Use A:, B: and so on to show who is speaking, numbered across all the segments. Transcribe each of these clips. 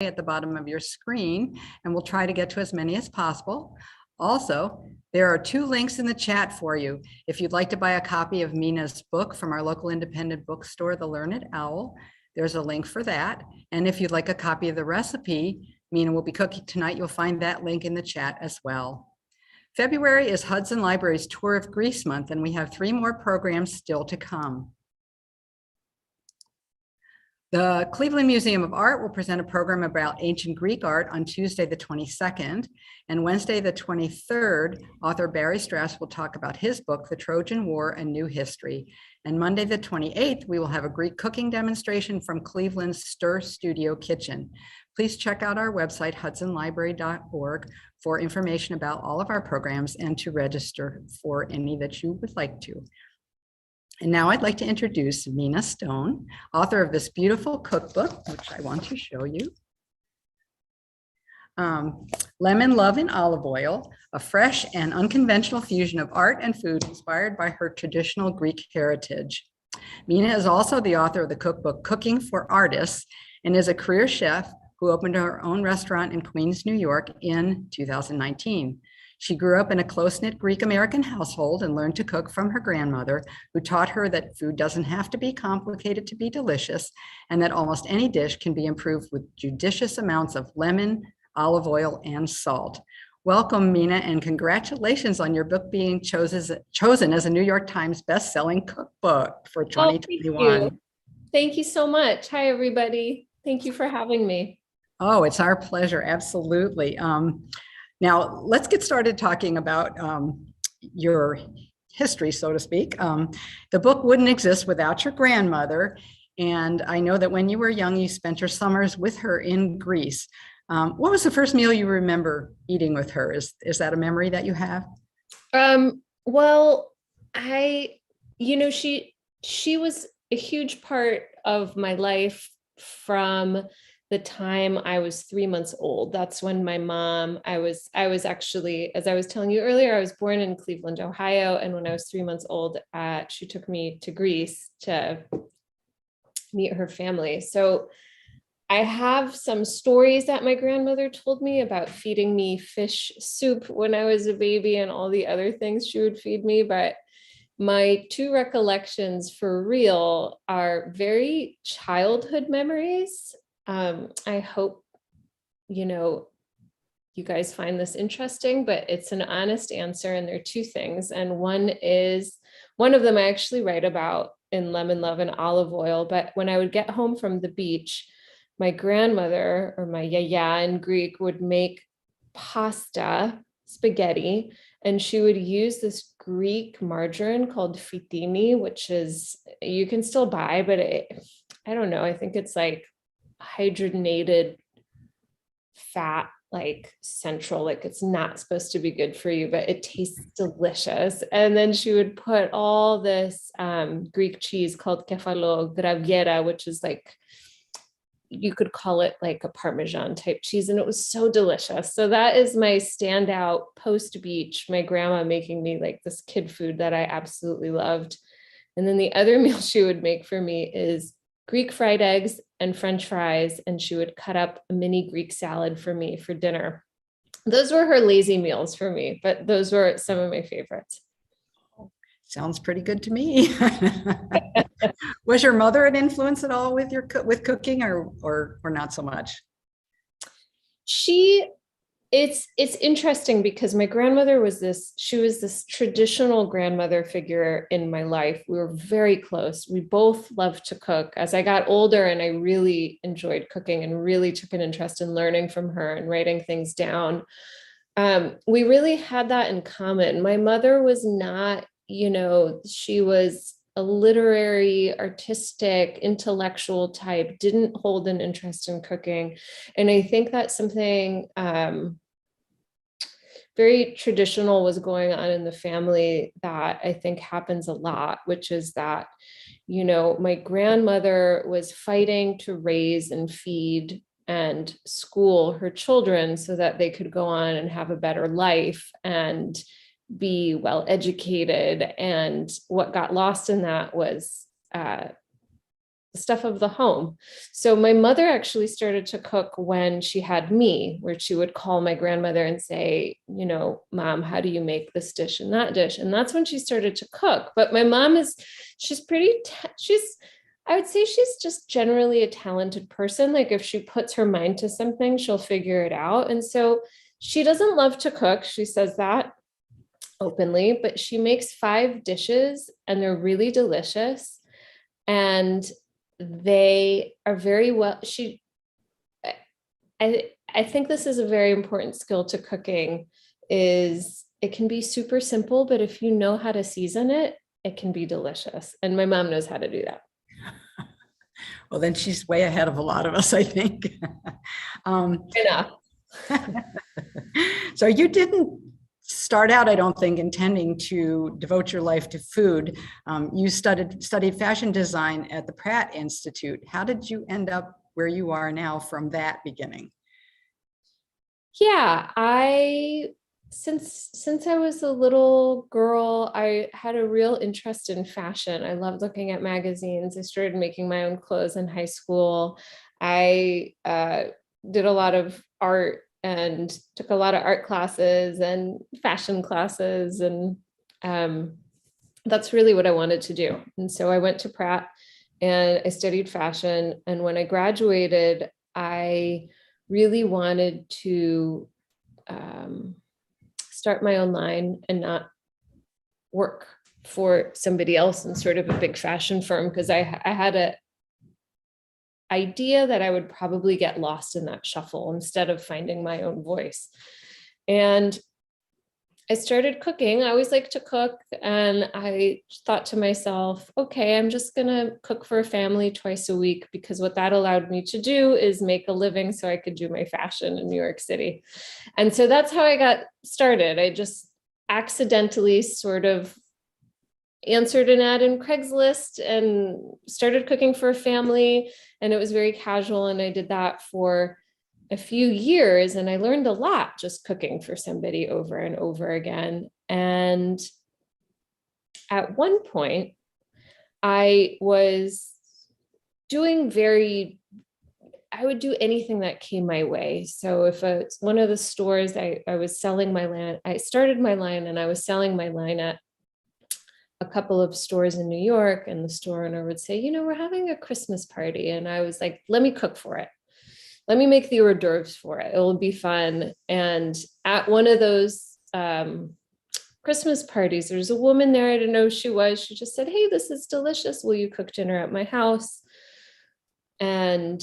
A: at the bottom of your screen, and we'll try to get to as many as possible. Also, there are 2 links in the chat for you. If you'd like to buy a copy of Mina's book from our local independent bookstore, The Learned Owl, there's a link for that. And if you'd like a copy of the recipe Mina will be cooking tonight, you'll find that link in the chat as well. February is Hudson Library's Tour of Greece month, and we have 3 more programs still to come. The Cleveland Museum of Art will present a program about ancient Greek art on Tuesday, the 22nd, and Wednesday, the 23rd, author Barry Strass will talk about his book, The Trojan War, A New History. And Monday, the 28th, we will have a Greek cooking demonstration from Cleveland's Stir Studio Kitchen. Please check out our website, hudsonlibrary.org, for information about all of our programs and to register for any that you would like to. And now I'd like to introduce Mina Stone, author of this beautiful cookbook, which I want to show you. Lemon, Love, and Olive Oil, a fresh and unconventional fusion of art and food inspired by her traditional Greek heritage. Mina is also the author of the cookbook, Cooking for Artists, and is a career chef who opened her own restaurant in Queens, New York in 2019. She grew up in a close-knit Greek-American household and learned to cook from her grandmother, who taught her that food doesn't have to be complicated to be delicious, and that almost any dish can be improved with judicious amounts of lemon, olive oil, and salt. Welcome, Mina, and congratulations on your book being chosen as a New York Times best-selling cookbook for 2021.
B: Thank you so much. Hi, everybody. Thank you for having me.
A: Oh, it's our pleasure. Absolutely. Now, let's get started talking about your history, so to speak. The book wouldn't exist without your grandmother. And I know that when you were young, you spent your summers with her in Greece. What was the first meal you remember eating with her? Is that a memory that you have?
B: Well, she was a huge part of my life from the time I was 3 months old. That's when my mom, I was actually, as I was telling you earlier, I was born in Cleveland, Ohio. And when I was 3 months old, she took me to Greece to meet her family. So I have some stories that my grandmother told me about feeding me fish soup when I was a baby and all the other things she would feed me. But my 2 recollections for real are very childhood memories. I hope, you guys find this interesting, but it's an honest answer. And there are 2 things. And one of them I actually write about in Lemon, Love, and Olive Oil. But when I would get home from the beach, my grandmother, or my Yiayia in Greek, would make pasta, spaghetti, and she would use this Greek margarine called fitini, which is, you can still buy, but I don't know, I think it's like hydrogenated fat, like central, like it's not supposed to be good for you, but it tastes delicious. And then she would put all this Greek cheese called kefalo graviera, which is like, you could call it like a Parmesan type cheese, and it was so delicious. So that is my standout post-beach, my grandma making me like this kid food that I absolutely loved. And then the other meal she would make for me is Greek fried eggs and French fries, and she would cut up a mini Greek salad for me for dinner. Those were her lazy meals for me, but those were some of my favorites.
A: Sounds pretty good to me. Was your mother an influence at all with cooking, or not so much?
B: It's interesting because my grandmother was this traditional grandmother figure in my life. We were very close. We both loved to cook. As I got older and I really enjoyed cooking and really took an interest in learning from her and writing things down, we really had that in common. My mother was not, she was a literary, artistic, intellectual type, didn't hold an interest in cooking. And I think that something very traditional was going on in the family that I think happens a lot, which is that, my grandmother was fighting to raise and feed and school her children so that they could go on and have a better life and be well educated. And what got lost in that was stuff of the home. So my mother actually started to cook when she had me, where she would call my grandmother and say, you know, Mom, how do you make this dish and that dish? And that's when she started to cook. But my mom she's I would say she's just generally a talented person. Like if she puts her mind to something, she'll figure it out. And so she doesn't love to cook. She says that openly, but she makes 5 dishes and they're really delicious. And they are very well, I think this is a very important skill to cooking, is it can be super simple, but if you know how to season it, it can be delicious. And my mom knows how to do that.
A: Well, then she's way ahead of a lot of us, I think.
B: Enough.
A: So you didn't start out, I don't think, intending to devote your life to food. You studied fashion design at the Pratt Institute. How did you end up where you are now from that beginning?
B: Yeah, since I was a little girl, I had a real interest in fashion. I loved looking at magazines. I started making my own clothes in high school. I did a lot of art and took a lot of art classes and fashion classes. And that's really what I wanted to do. And so I went to Pratt and I studied fashion. And when I graduated, I really wanted to start my own line and not work for somebody else in sort of a big fashion firm, because I had a idea that I would probably get lost in that shuffle instead of finding my own voice. And I started cooking. I always like to cook. And I thought to myself, okay, I'm just going to cook for a family twice a week, because what that allowed me to do is make a living so I could do my fashion in New York City. And so that's how I got started. I just accidentally sort of answered an ad in Craigslist and started cooking for a family. And it was very casual. And I did that for a few years, and I learned a lot just cooking for somebody over and over again. And at one point, I was doing I would do anything that came my way. So if it's one of the stores, I was selling my line, I started my line and I was selling my line at a couple of stores in New York, and the store owner would say, you know, we're having a Christmas party. And I was like, let me cook for it. Let me make the hors d'oeuvres for it. It will be fun. And at one of those Christmas parties, there's a woman there. I didn't know who she was. She just said, hey, this is delicious. Will you cook dinner at my house? And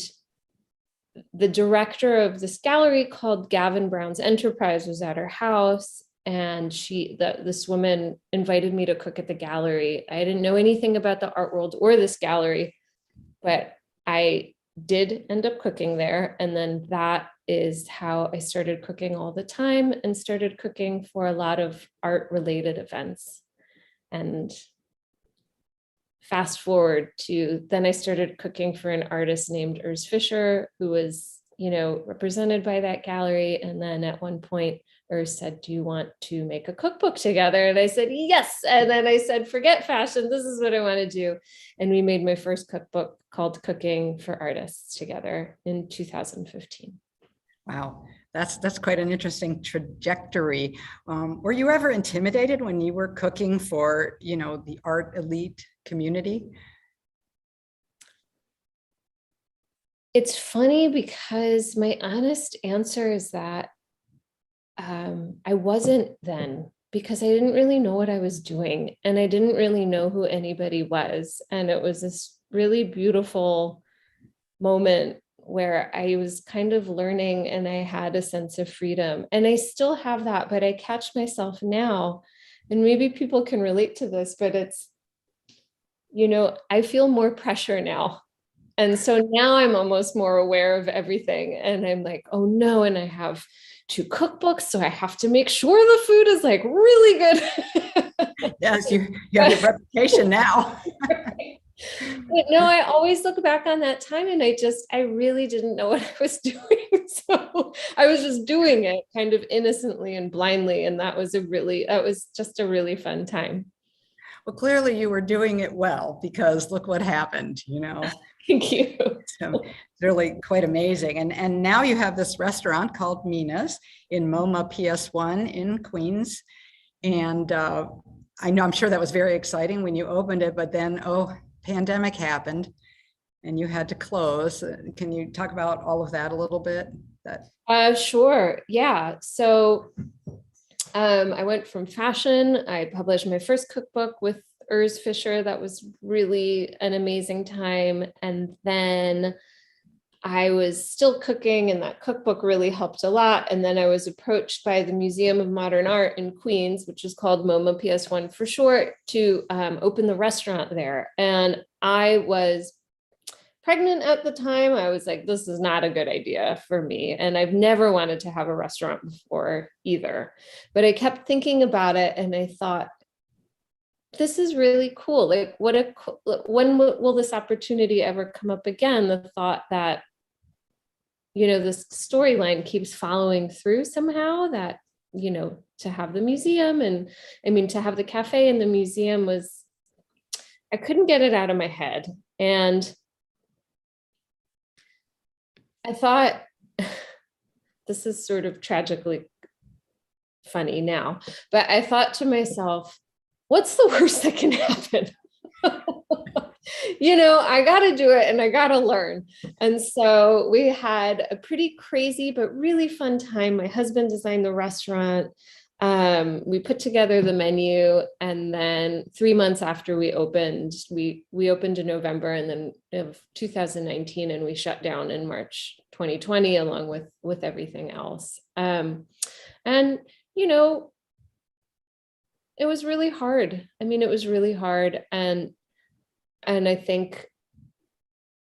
B: the director of this gallery called Gavin Brown's Enterprise was at her house. And this woman invited me to cook at the gallery. I didn't know anything about the art world or this gallery, but I did end up cooking there. And then that is how I started cooking all the time and started cooking for a lot of art related events. And fast forward to then I started cooking for an artist named Urs Fisher, who was, you know, represented by that gallery. And then at one point, Urs said, do you want to make a cookbook together? And I said, yes. And then I said, forget fashion. This is what I want to do. And we made my first cookbook called Cooking for Artists together in 2015.
A: Wow, that's quite an interesting trajectory. Were you ever intimidated when you were cooking for, you know, the art elite community?
B: It's funny because my honest answer is that I wasn't then, because I didn't really know what I was doing and I didn't really know who anybody was. And it was this really beautiful moment where I was kind of learning and I had a sense of freedom. And I still have that, but I catch myself now, and maybe people can relate to this, but it's, you know, I feel more pressure now. And so now I'm almost more aware of everything. And I'm like, oh no, and I have 2 cookbooks, so I have to make sure the food is like really good.
A: Yes, you have a reputation now.
B: But no, I always look back on that time and I really didn't know what I was doing. So I was just doing it kind of innocently and blindly. And that was just a really fun time.
A: Well, clearly you were doing it well, because look what happened, you know.
B: Thank you.
A: So it's really quite amazing. And now you have this restaurant called Mina's in MoMA PS1 in Queens. And I know, I'm sure that was very exciting when you opened it, but then, pandemic happened and you had to close. Can you talk about all of that a little bit?
B: Sure. Yeah. So I went from fashion. I published my first cookbook with Urs Fisher. That was really an amazing time. And then I was still cooking, and that cookbook really helped a lot. And then I was approached by the Museum of Modern Art in Queens, which is called MoMA PS1 for short, to open the restaurant there. And I was pregnant at the time. I was like, this is not a good idea for me. And I've never wanted to have a restaurant before either. But I kept thinking about it, and I thought, this is really cool. Like, when will this opportunity ever come up again? The thought that, this storyline keeps following through somehow, that, to have the museum, and to have the cafe and the museum I couldn't get it out of my head. And I thought, this is sort of tragically funny now, but I thought to myself, what's the worst that can happen? I got to do it, and I got to learn. And so we had a pretty crazy, but really fun time. My husband designed the restaurant. We put together the menu, and then 3 months after we opened, we opened in November and then of 2019, and we shut down in March 2020, along with everything else. And it was really hard. It was really hard. And I think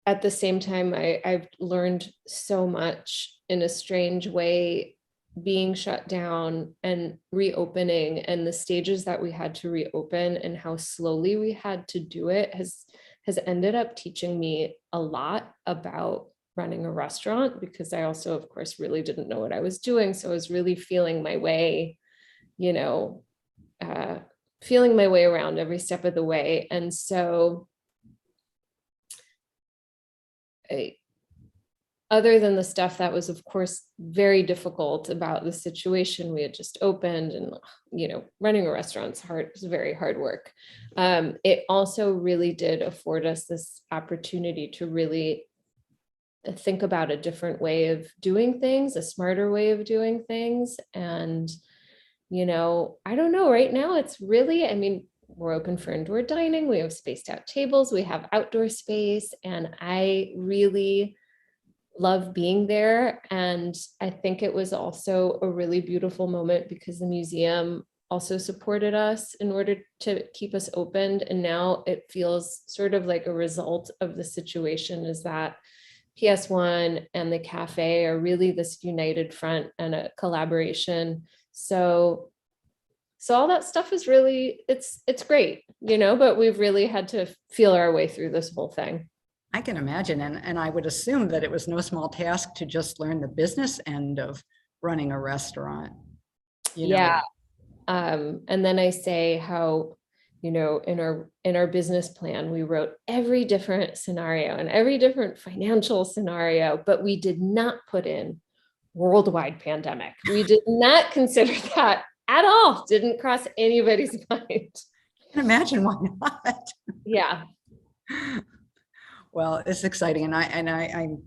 B: at the same time, I've learned so much in a strange way, being shut down and reopening, and the stages that we had to reopen and how slowly we had to do it has ended up teaching me a lot about running a restaurant, because I also, of course, really didn't know what I was doing. So I was really feeling my way, feeling my way around every step of the way. And so other than the stuff that was, of course, very difficult about the situation, we had just opened, and, running a restaurant's hard. It's very hard work. It also really did afford us this opportunity to really think about a different way of doing things, a smarter way of doing things. And, I don't know, right now it's really, we're open for indoor dining. We have spaced out tables, we have outdoor space, and I really love being there. And I think it was also a really beautiful moment, because the museum also supported us in order to keep us opened. And now it feels sort of like a result of the situation is that PS1 and the cafe are really this united front and a collaboration. So all that stuff is really, it's great, but we've really had to feel our way through this whole thing.
A: I can imagine. And I would assume that it was no small task to just learn the business end of running a restaurant.
B: Yeah. And then I say how, in our business plan, we wrote every different scenario and every different financial scenario, but we did not put in worldwide pandemic. We did not consider that at all. Didn't cross anybody's mind.
A: I can imagine why not.
B: Yeah.
A: Well, it's exciting, and I'm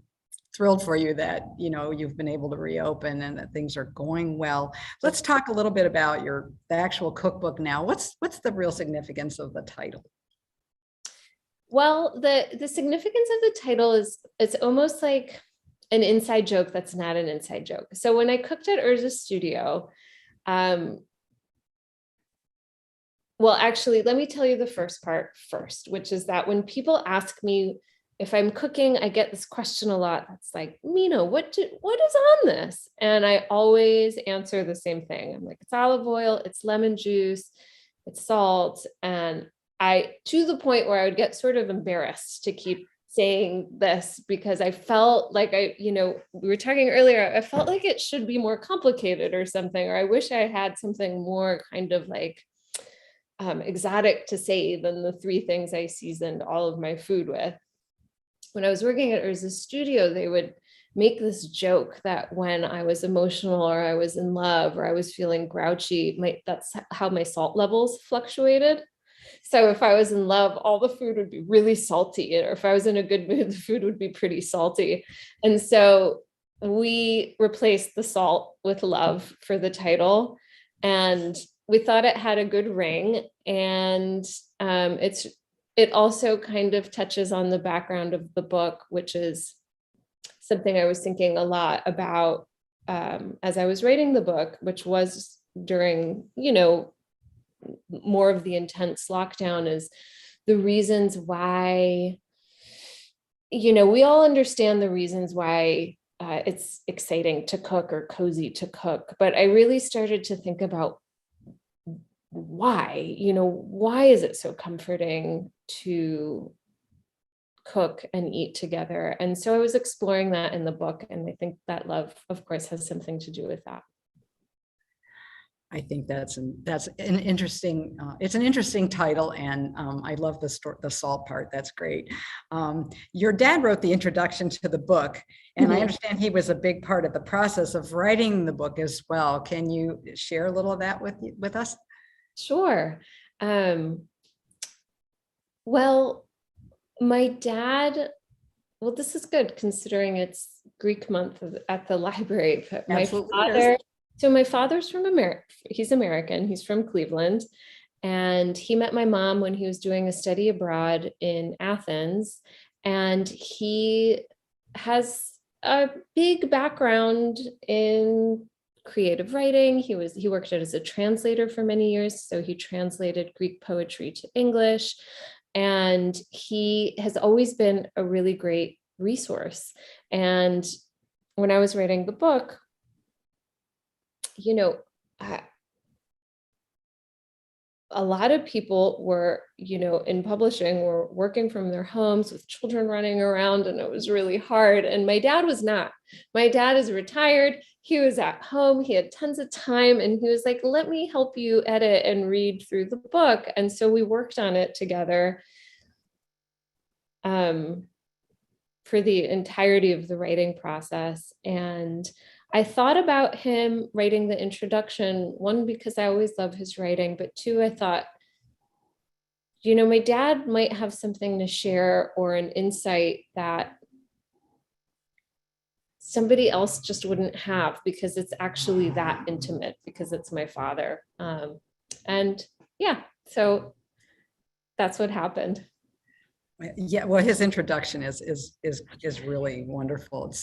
A: thrilled for you that you've been able to reopen and that things are going well. Let's talk a little bit about the actual cookbook now. What's the real significance of the title?
B: Well, the significance of the title is, it's almost like an inside joke that's not an inside joke. So when I cooked at Urz's studio, well, actually, let me tell you the first part first, which is that when people ask me if I'm cooking, I get this question a lot. That's like, Mina, what is on this? And I always answer the same thing. I'm like, it's olive oil, it's lemon juice, it's salt. And to the point where I would get sort of embarrassed to keep saying this, because I felt like we were talking earlier, I felt like it should be more complicated or something, or I wish I had something more kind of like exotic to say than the 3 things I seasoned all of my food with. when I was working at Urza's studio, they would make this joke that when I was emotional or I was in love or I was feeling grouchy, that's how my salt levels fluctuated. So if I was in love, all the food would be really salty. Or if I was in a good mood, the food would be pretty salty. And so we replaced the salt with love for the title. And we thought it had a good ring. And it also kind of touches on the background of the book, which is something I was thinking a lot about as I was writing the book, which was during, more of the intense lockdown, is the reasons why, we all understand the reasons why it's exciting to cook or cozy to cook. But I really started to think about why is it so comforting to cook and eat together? And so I was exploring that in the book. And I think that love, of course, has something to do with that.
A: I think that's an interesting, it's an interesting title, and I love the salt part. That's great. Your dad wrote the introduction to the book, and I understand he was a big part of the process of writing the book as well. Can you share a little of that with us?
B: Sure. Well, my dad, this is good considering it's Greek month at the library, but my father, so my father's from America. He's American. He's from Cleveland. And he met my mom when he was doing a study abroad in Athens. And he has a big background in creative writing. He worked as a translator for many years. So he translated Greek poetry to English. And he has always been a really great resource. And when I was writing the book, a lot of people were, in publishing, were working from their homes with children running around, and it was really hard. And my dad was not. My dad is retired. He was at home. He had tons of time, and he was like, let me help you edit and read through the book. And so we worked on it together for the entirety of the writing process. And I thought about him writing the introduction, one, because I always love his writing, but two, I thought, my dad might have something to share or an insight that somebody else just wouldn't have, because it's actually that intimate, because it's my father. And yeah, so that's what happened.
A: Yeah, well, his introduction is really wonderful.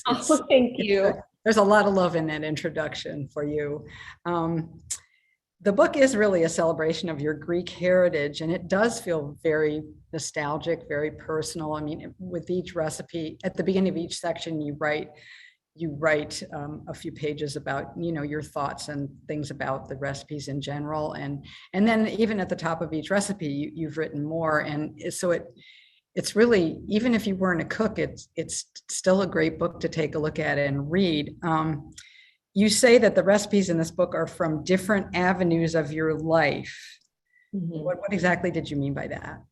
B: Thank you.
A: There's a lot of love in that introduction for you. The book is really a celebration of your Greek heritage, and it does feel very nostalgic, very personal. I mean, with each recipe, at the beginning of each section, you write a few pages about, your thoughts and things about the recipes in general. And then even at the top of each recipe, you've written more. And so it's really, even if you weren't a cook, it's still a great book to take a look at and read. You say that the recipes in this book are from different avenues of your life. Mm-hmm. What exactly did you mean by that?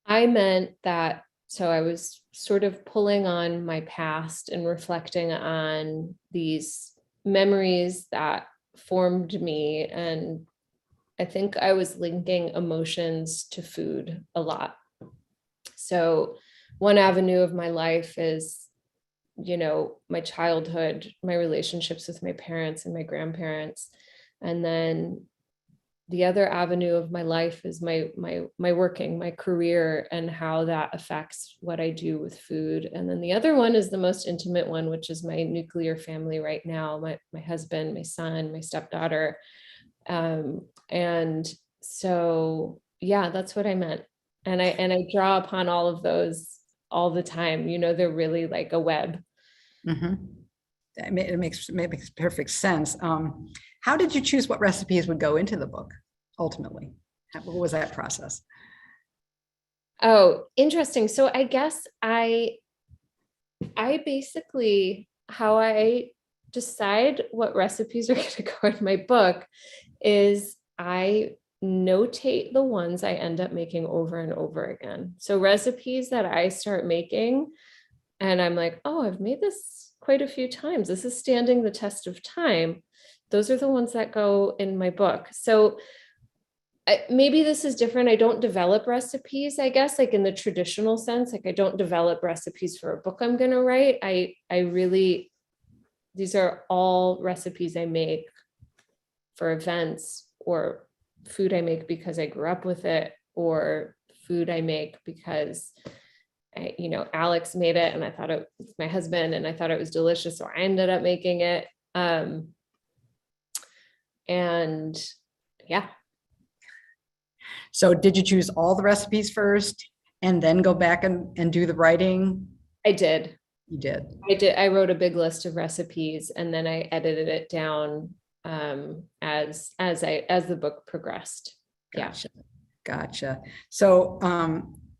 B: I meant that, so I was sort of pulling on my past and reflecting on these memories that formed me. And I think I was linking emotions to food a lot. So one avenue of my life is, my childhood, my relationships with my parents and my grandparents. And then the other avenue of my life is my working, my career, and how that affects what I do with food. And then the other one is the most intimate one, which is my nuclear family right now, my husband, my son, my stepdaughter. And so, yeah, that's what I meant. And I draw upon all of those all the time. They're really like a web.
A: Mm-hmm. It makes perfect sense. How did you choose what recipes would go into the book ultimately? What was that process?
B: Oh, interesting. So I guess I basically, how I decide what recipes are going to go in my book is I notate the ones I end up making over and over again. So recipes that I start making and I'm like, oh, I've made this quite a few times. This is standing the test of time. Those are the ones that go in my book. So maybe this is different. I don't develop recipes, I guess, like in the traditional sense. Like I don't develop recipes for a book I'm going to write. I really, these are all recipes I make for events or food I make because I grew up with it, or food I make because Alex made it and I thought it was my husband and I thought it was delicious. So I ended up making it. And yeah.
A: So did you choose all the recipes first and then go back and do the writing?
B: I did.
A: You did.
B: I did. I wrote a big list of recipes and then I edited it down as the book progressed.
A: Gotcha. Yeah. Gotcha. So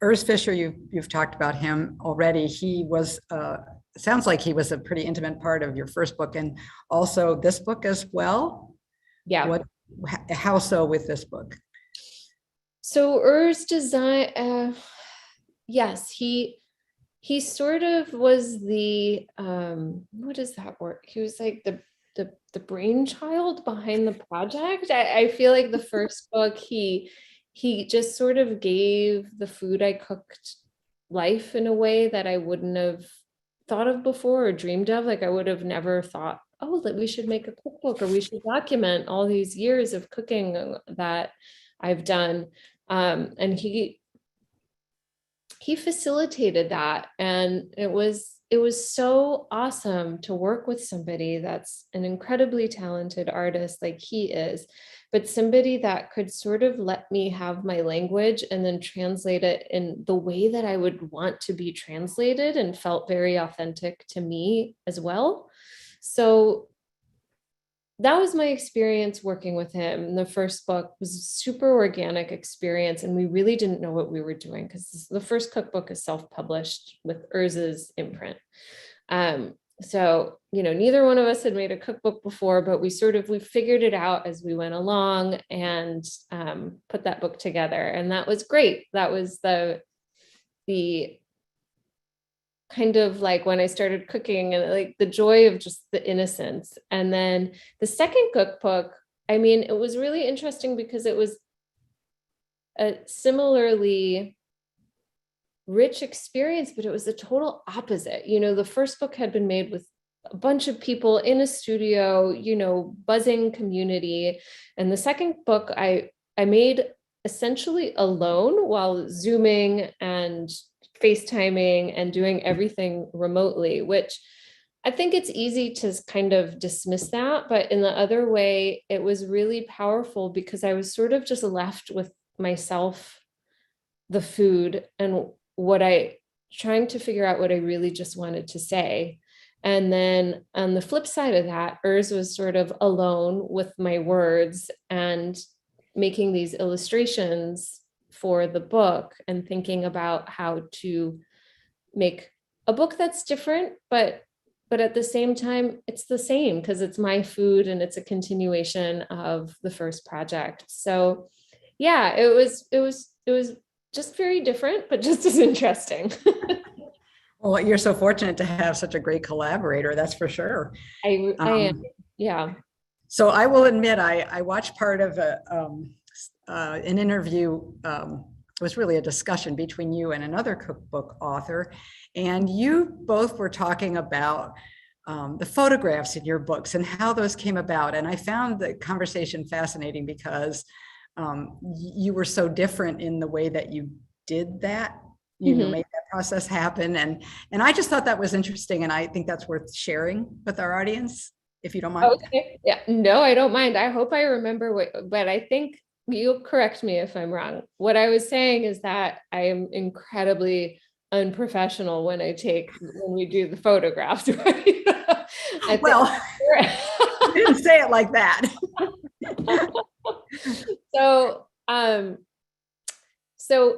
A: Urs Fisher, you've talked about him already. He was sounds like he was a pretty intimate part of your first book and also this book as well.
B: Yeah.
A: How so with this book?
B: So Urs design, yes, he sort of was the what is that word? He was like the brainchild behind the project. I feel like the first book he just sort of gave the food I cooked life in a way that I wouldn't have thought of before or dreamed of. Like I would have never thought, oh, that we should make a cookbook or we should document all these years of cooking that I've done. And he facilitated that. And it was so awesome to work with somebody that's an incredibly talented artist like he is, but somebody that could sort of let me have my language and then translate it in the way that I would want to be translated and felt very authentic to me as well. So that was my experience working with him. The first book was a super organic experience, and we really didn't know what we were doing because the first cookbook is self-published with Urs's imprint. So, neither one of us had made a cookbook before, but we figured it out as we went along and put that book together. And that was great. That was the kind of like when I started cooking and like the joy of just the innocence. And then the second cookbook, I mean, it was really interesting because it was a similarly rich experience, but it was the total opposite. The first book had been made with a bunch of people in a studio, buzzing community. And the second book I made essentially alone while Zooming and FaceTiming and doing everything remotely, which I think it's easy to kind of dismiss that. But in the other way, it was really powerful because I was sort of just left with myself, the food, and trying to figure out what I really just wanted to say. And then on the flip side of that, Urs was sort of alone with my words and making these illustrations for the book and thinking about how to make a book that's different, but at the same time, it's the same because it's my food and it's a continuation of the first project. So yeah, it was just very different, but just as interesting.
A: Well, you're so fortunate to have such a great collaborator, that's for sure.
B: I am, yeah.
A: So I will admit, I watched part of an interview. It was really a discussion between you and another cookbook author, and you both were talking about the photographs in your books and how those came about. And I found the conversation fascinating because you were so different in the way that you did that, made that process happen. And I just thought that was interesting. And I think that's worth sharing with our audience, if you don't mind.
B: Okay. Yeah, no, I don't mind. I hope I remember but I think you'll correct me if I'm wrong. What I was saying is that I am incredibly unprofessional when we do the photographs. Right?
A: Well, you didn't say it like that.
B: So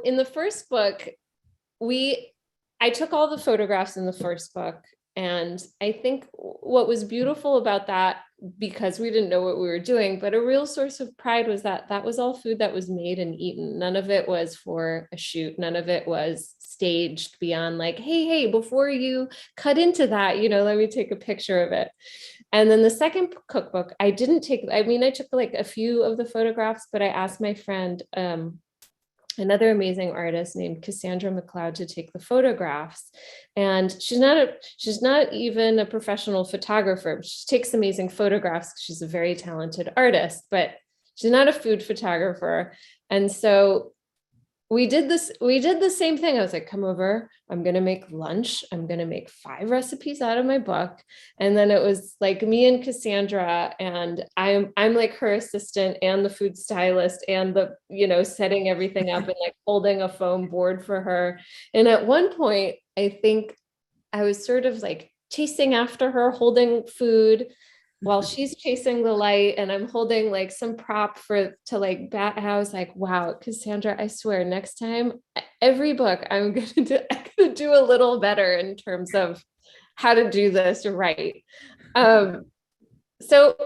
B: in the first book, I took all the photographs in the first book And I think what was beautiful about that, because we didn't know what we were doing, but a real source of pride was that that was all food that was made and eaten. None of it was for a shoot. None of it was staged beyond like, hey, before you cut into that, let me take a picture of it. And then the second cookbook, I took like a few of the photographs, but I asked my friend, another amazing artist named Cassandra McLeod, to take the photographs. And she's not even a professional photographer. She takes amazing photographs. She's a very talented artist, but she's not a food photographer. And so we did the same thing. I was like, come over, I'm going to make lunch. I'm going to make 5 recipes out of my book. And then it was like me and Cassandra, and I'm like her assistant and the food stylist and the, setting everything up and like holding a foam board for her. And at one point, I think I was sort of like chasing after her, holding food while she's chasing the light, and I'm holding like some prop to like bat. I was like, wow, Cassandra, I swear next time, every book I'm gonna do a little better in terms of how to do this right. So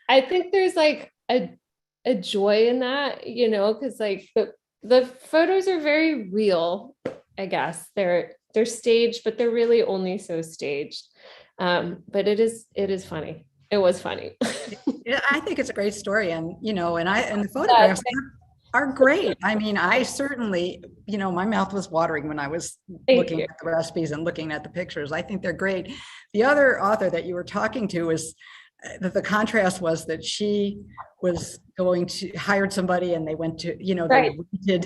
B: I think there's like a joy in that, because like the photos are very real, I guess. They're staged, but they're really only so staged. But it is funny. It was funny.
A: Yeah, I think it's a great story, and and the photographs are great. I mean, I certainly, my mouth was watering when I was looking at the recipes and looking at the pictures. I think they're great. The other author that you were talking to was that the contrast was that she was going to hired somebody, and they went to,
B: Right.
A: they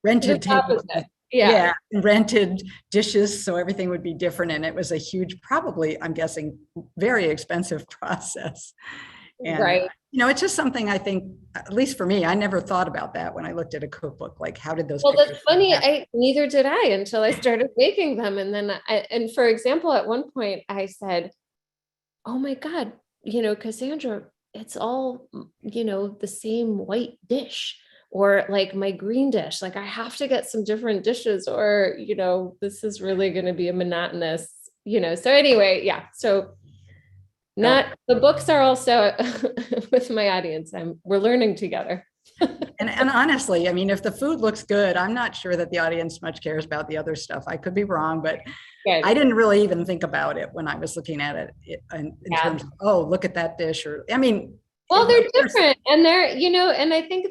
A: rented tables.
B: Yeah.
A: Rented dishes, so everything would be different. And it was a huge, probably, I'm guessing, very expensive process. And,
B: right.
A: It's just something I think, at least for me, I never thought about that when I looked at a cookbook. Like, how did those
B: Well, that's funny. Neither did I until I started making them. And then, and for example, at one point I said, oh my God, Cassandra, it's all, the same white dish. Or like my green dish, like I have to get some different dishes, or, this is really going to be a monotonous, so anyway, yeah. So the books are also with my audience. We're learning together.
A: And honestly, I mean, if the food looks good, I'm not sure that the audience much cares about the other stuff. I could be wrong, but good. I didn't really even think about it when I was looking at it in terms of, oh, look at that dish. Or, I mean,
B: well, they're different, and they're, and I think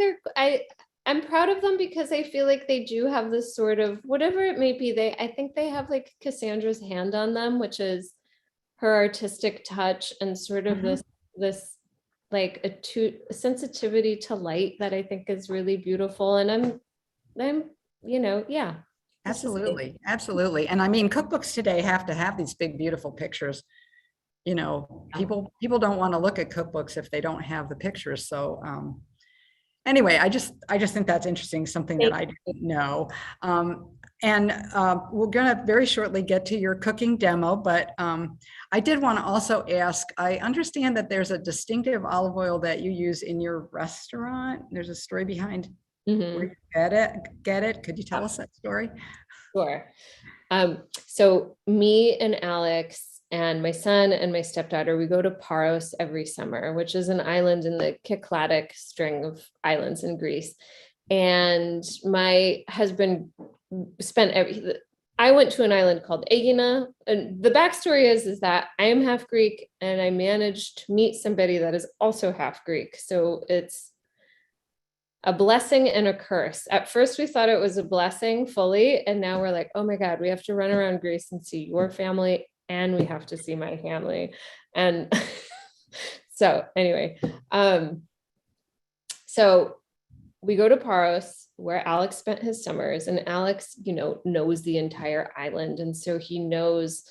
B: I'm proud of them because I feel like they do have this sort of, whatever it may be, I think they have like Cassandra's hand on them, which is her artistic touch and sort of this like a sensitivity to light that I think is really beautiful. And I'm, yeah.
A: Absolutely. Absolutely. And I mean, cookbooks today have to have these big, beautiful pictures. People don't want to look at cookbooks if they don't have the pictures. So anyway, I just think that's interesting, something that I didn't know. And we're going to very shortly get to your cooking demo, but I did want to also ask, I understand that there's a distinctive olive oil that you use in your restaurant. There's a story behind where you get it. Could you tell us that story?
B: Sure. So me and Alex and my son and my stepdaughter, we go to Paros every summer, which is an island in the Cycladic string of islands in Greece. And my husband I went to an island called Aegina. And the backstory is that I am half Greek, and I managed to meet somebody that is also half Greek. So it's a blessing and a curse. At first we thought it was a blessing fully, and now we're like, oh my God, we have to run around Greece and see your family, and we have to see my family. And so anyway, so we go to Paros, where Alex spent his summers, and Alex, knows the entire island. And so he knows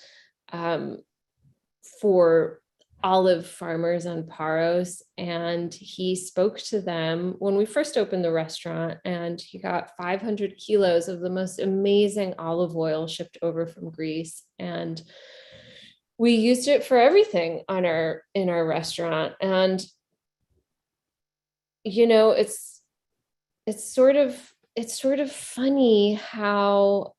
B: for olive farmers on Paros, and he spoke to them when we first opened the restaurant, and he got 500 kilos of the most amazing olive oil shipped over from Greece. And we used it for everything in our restaurant. And, it's sort of funny how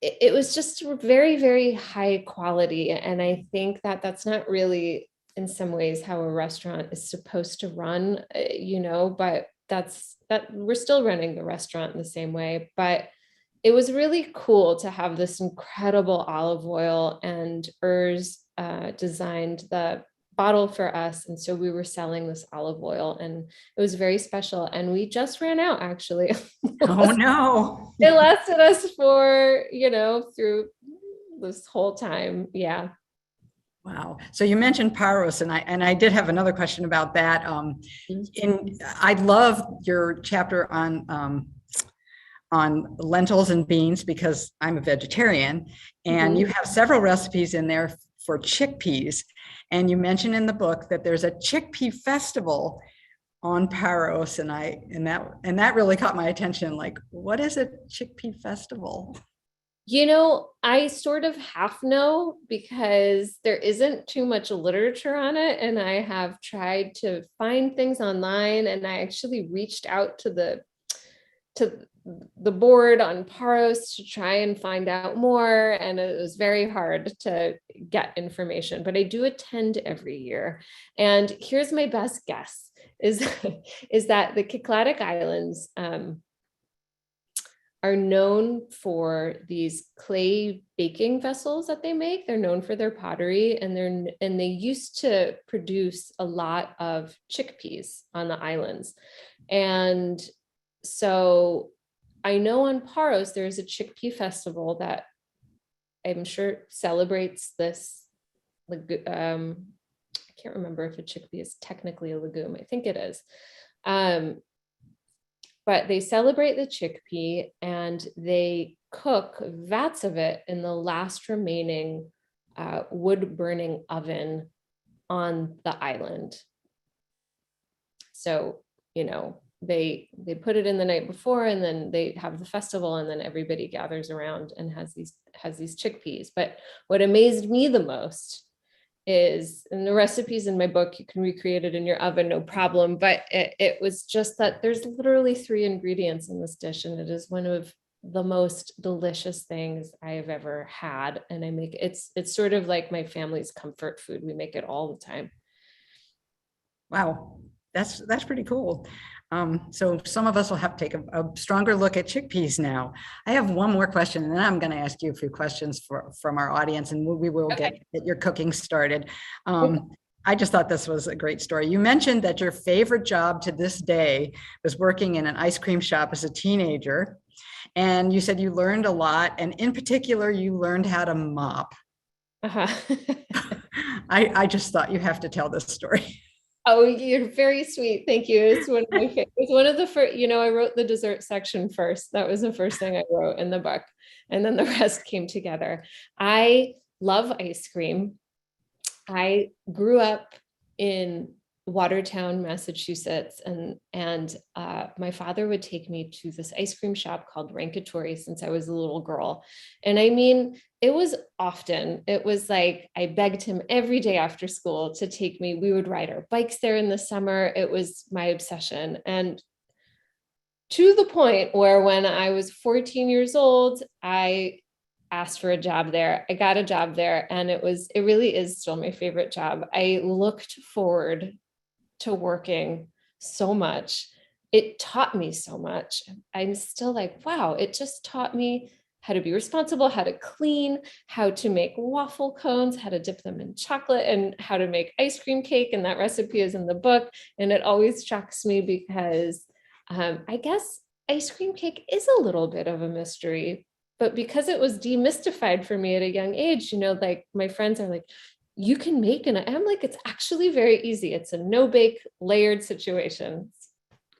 B: it was just very, very high quality. And I think that that's not really in some ways how a restaurant is supposed to run, but that we're still running the restaurant in the same way. But it was really cool to have this incredible olive oil, and Urs designed the bottle for us. And so we were selling this olive oil, and it was very special. And we just ran out, actually.
A: Oh, no.
B: It lasted us for, through this whole time. Yeah.
A: Wow. So you mentioned paros, and I did have another question about that. I love your chapter on lentils and beans because I'm a vegetarian, and you have several recipes in there for chickpeas. And you mentioned in the book that there's a chickpea festival on Paros, and that really caught my attention. Like, what is a chickpea festival?
B: I sort of half know because there isn't too much literature on it, and I have tried to find things online, and I actually reached out to the board on Paros to try and find out more, and it was very hard to get information, but I do attend every year. And here's my best guess is that the Cycladic Islands are known for these clay baking vessels that they make. They're known for their pottery, and they used to produce a lot of chickpeas on the islands. And so I know on Paros, there's a chickpea festival that I'm sure celebrates this. I can't remember if a chickpea is technically a legume. I think it is. But they celebrate the chickpea, and they cook vats of it in the last remaining wood burning oven on the island. So, they put it in the night before, and then they have the festival, and then everybody gathers around and has these chickpeas. But what amazed me the most is, and the recipes in my book, you can recreate it in your oven, no problem. But it was just that there's literally 3 ingredients in this dish, and it is one of the most delicious things I have ever had. And I make it's sort of like my family's comfort food. We make it all the time.
A: Wow, that's pretty cool. So some of us will have to take a stronger look at chickpeas now. I have one more question, and then I'm going to ask you a few questions from our audience, and we will get your cooking started. I just thought this was a great story. You mentioned that your favorite job to this day was working in an ice cream shop as a teenager. And you said you learned a lot, and in particular, you learned how to mop. I just thought you have to tell this story.
B: Oh, you're very sweet. Thank you. It's one of my favorites. It's one of the first, I wrote the dessert section first. That was the first thing I wrote in the book. And then the rest came together. I love ice cream. I grew up in Watertown, Massachusetts, and my father would take me to this ice cream shop called Rankatori since I was a little girl. And I mean, it was often, it was like I begged him every day after school to take me. We would ride our bikes there in the summer. It was my obsession. And to the point where when I was 14 years old, I asked for a job there. I got a job there, and it really is still my favorite job. I looked forward to working so much. It taught me so much. I'm still like, wow, it just taught me how to be responsible, how to clean, how to make waffle cones, how to dip them in chocolate, and how to make ice cream cake. And that recipe is in the book. And it always shocks me because I guess ice cream cake is a little bit of a mystery, but because it was demystified for me at a young age, like my friends are like, you can make it. And I'm like, it's actually very easy. It's a no bake layered situation.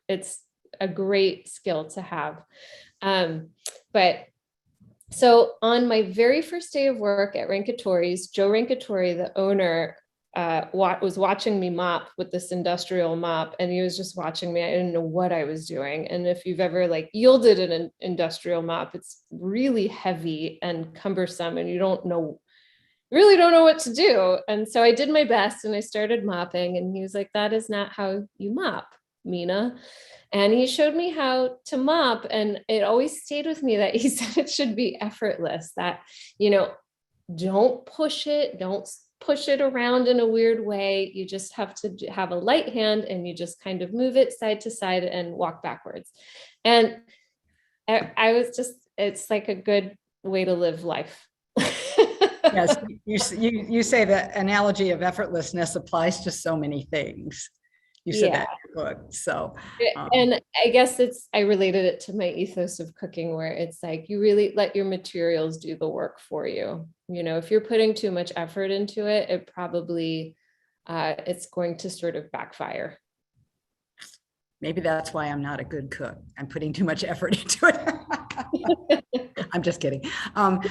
B: It's a great skill to have. But so on my very first day of work at Rankatori's, Joe Rankatori, the owner, was watching me mop with this industrial mop, and he was just watching me. I didn't know what I was doing. And if you've ever yielded an industrial mop, it's really heavy and cumbersome, and you really don't know what to do. And so I did my best, and I started mopping, and he was like, that is not how you mop. Mina. And he showed me how to mop. And it always stayed with me that he said it should be effortless, that, don't push it, don't push it around in a weird way. You just have to have a light hand and you just kind of move it side to side and walk backwards. And I was just, it's like a good way to live life.
A: Yes, you say the analogy of effortlessness applies to so many things. You said that in your book. So,
B: and I guess I related it to my ethos of cooking, where it's like, you really let your materials do the work for you. If you're putting too much effort into it, it probably, it's going to sort of backfire.
A: Maybe that's why I'm not a good cook. I'm putting too much effort into it. I'm just kidding.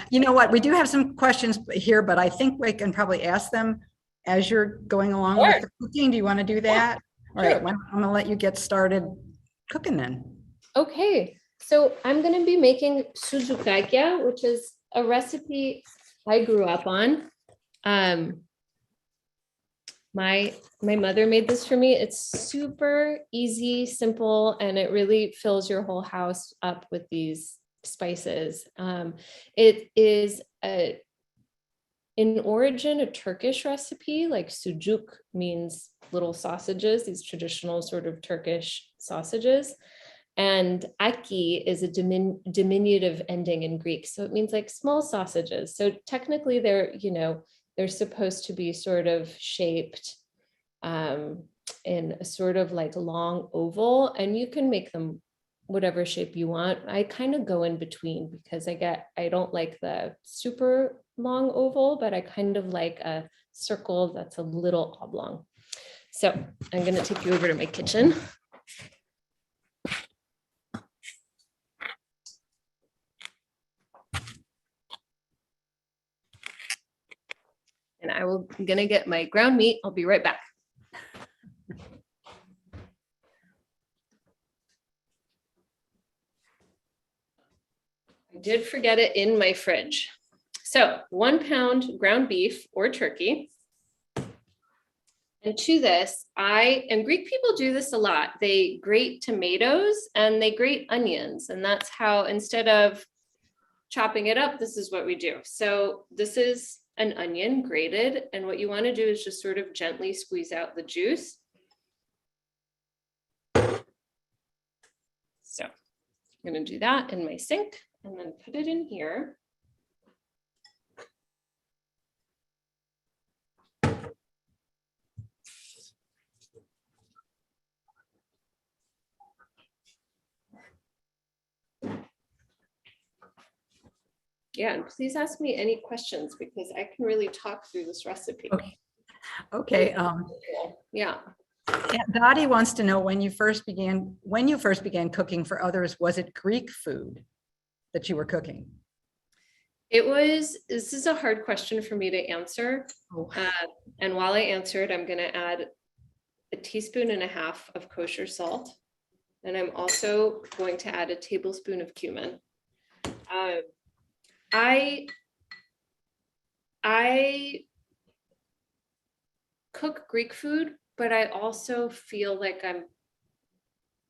A: You know what? We do have some questions here, but I think we can probably ask them as you're going along with the cooking. Do you want to do that? All right, I'm going to let you get started cooking then. Okay,
B: so I'm going to be making Soutzoukakia, which is a recipe I grew up on. My mother made this for me. It's super easy, simple, and it really fills your whole house up with these spices. It is in origin a Turkish recipe. Like sucuk means little sausages, these traditional sort of Turkish sausages. And aki is a diminutive ending in Greek. So it means like small sausages. So technically they're supposed to be sort of shaped in a sort of like long oval, and you can make them whatever shape you want. I kind of go in between because I don't like the super long oval, but I kind of like a circle that's a little oblong. So I'm going to take you over to my kitchen. And I'm going to get my ground meat. I'll be right back. I did forget it in my fridge. So 1 pound ground beef or turkey. And to this, and Greek people do this a lot. They grate tomatoes and they grate onions. And that's how, instead of chopping it up, this is what we do. So this is an onion grated. And what you want to do is just sort of gently squeeze out the juice. So I'm going to do that in my sink and then put it in here. Yeah, and please ask me any questions because I can really talk through this recipe.
A: Okay.
B: Yeah.
A: Dottie wants to know when you first began cooking for others, was it Greek food that you were cooking?
B: This is a hard question for me to answer. And while I answer it, I'm going to add 1.5 teaspoons of kosher salt. And I'm also going to add 1 tablespoon of cumin. I cook Greek food, but I also feel like I'm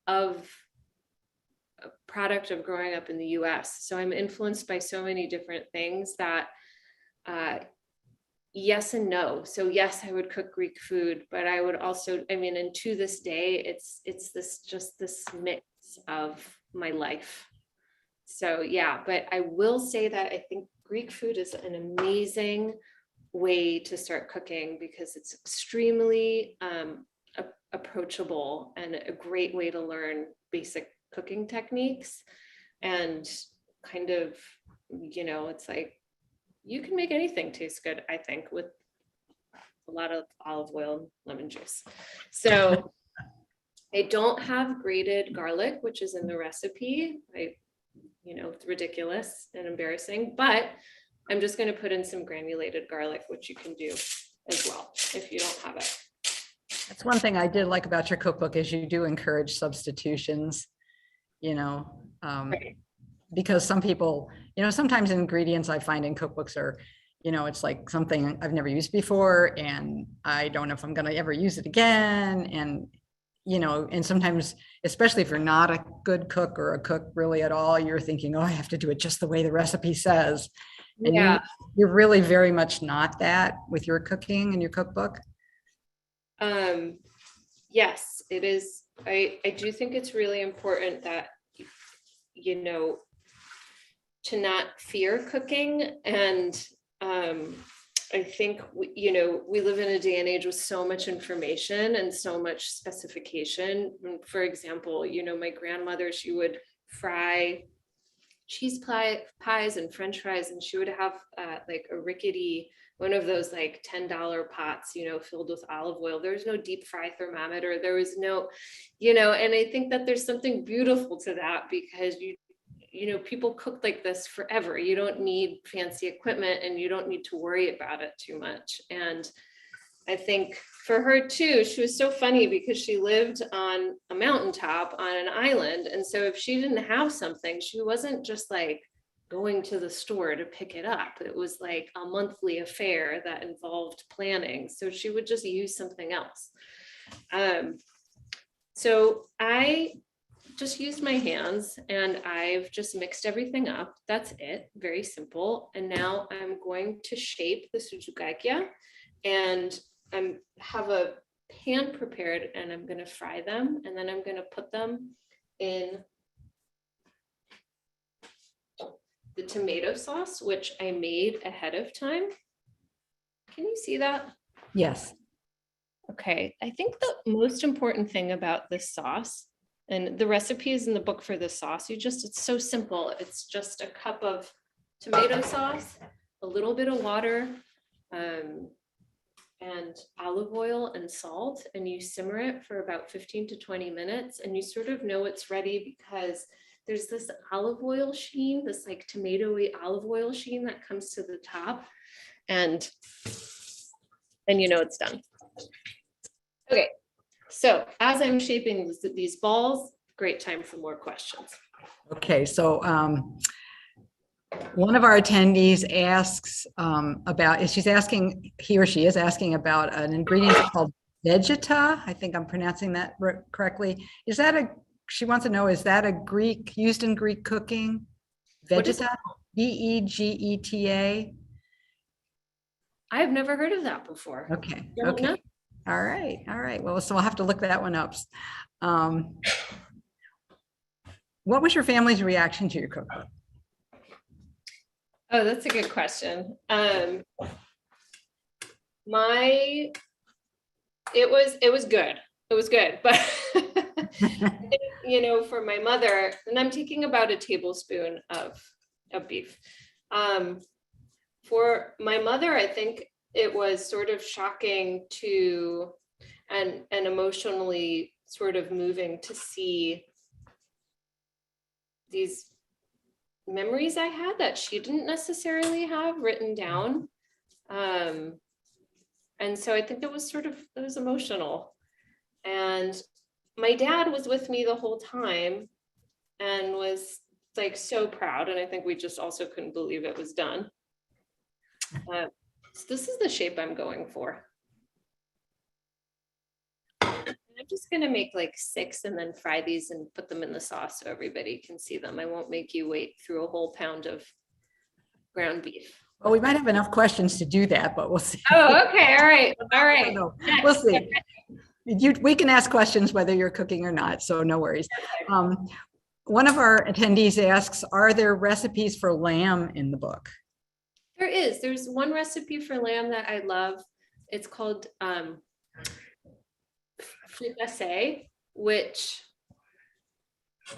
B: of a product of growing up in the US. So I'm influenced by so many different things that yes and no. So yes, I would cook Greek food, but I would also, and to this day, it's this mix of my life. So yeah, but I will say that I think Greek food is an amazing way to start cooking because it's extremely approachable and a great way to learn basic cooking techniques. And kind of, it's like you can make anything taste good, I think, with a lot of olive oil and lemon juice. So I don't have grated garlic, which is in the recipe. It's ridiculous and embarrassing, but I'm just going to put in some granulated garlic, which you can do as well if you don't have it.
A: That's one thing I did like about your cookbook is you do encourage substitutions,
B: Right.
A: Because some people, sometimes ingredients I find in cookbooks are, it's like something I've never used before and I don't know if I'm going to ever use it again. And and sometimes, especially if you're not a good cook or a cook really at all, you're thinking, oh, I have to do it just the way the recipe says. And
B: Yeah.
A: you're really very much not that with your cooking and your cookbook.
B: Yes, it is. I do think it's really important that, to not fear cooking. And I think, we live in a day and age with so much information and so much specification. For example, my grandmother, she would fry cheese pies and French fries, and she would have like a rickety, one of those like $10 pots, filled with olive oil. There's no deep fry thermometer. There was no, and I think that there's something beautiful to that, because people cook like this forever. You don't need fancy equipment, and you don't need to worry about it too much. And I think for her too, she was so funny because she lived on a mountaintop on an island. And so if she didn't have something, she wasn't just like going to the store to pick it up. It was like a monthly affair that involved planning. So she would just use something else. So I just used my hands, and I've just mixed everything up. That's it. Very simple. And now I'm going to shape the Soutzoukakia, and I have a pan prepared, and I'm going to fry them, and then I'm going to put them in the tomato sauce, which I made ahead of time. Can you see that?
A: Yes.
B: Okay. I think the most important thing about this sauce, and the recipe is in the book for this sauce, it's so simple. It's just a cup of tomato sauce, a little bit of water, and olive oil and salt, and you simmer it for about 15 to 20 minutes, and you sort of know it's ready because there's this olive oil sheen, this like tomatoey olive oil sheen that comes to the top, and it's done. Okay, so as I'm shaping these balls, great time for more questions.
A: Okay, so one of our attendees asks he or she is asking about an ingredient called vegeta. I think I'm pronouncing that correctly. She wants to know, is that used in Greek cooking? Vegeta, Vegeta.
B: I've never heard of that before.
A: Okay. Okay. All right. Well, so I'll have to look that one up. What was your family's reaction to your cookbook?
B: Oh, that's a good question. It was good. It was good, but for my mother, and I'm taking about a tablespoon of beef. For my mother, I think it was sort of shocking and emotionally sort of moving to see these memories I had that she didn't necessarily have written down. And so I think it was emotional. And my dad was with me the whole time and was like so proud. And I think we just also couldn't believe it was done. So this is the shape I'm going for. I'm just going to make like 6 and then fry these and put them in the sauce so everybody can see them. I won't make you wait through a whole pound of ground beef.
A: Well, we might have enough questions to do that, but we'll see.
B: Oh, okay. All right. All right.
A: We'll see. We can ask questions whether you're cooking or not, so no worries. One of our attendees asks, are there recipes for lamb in the book?
B: There is. There's one recipe for lamb that I love. It's called fricassee, which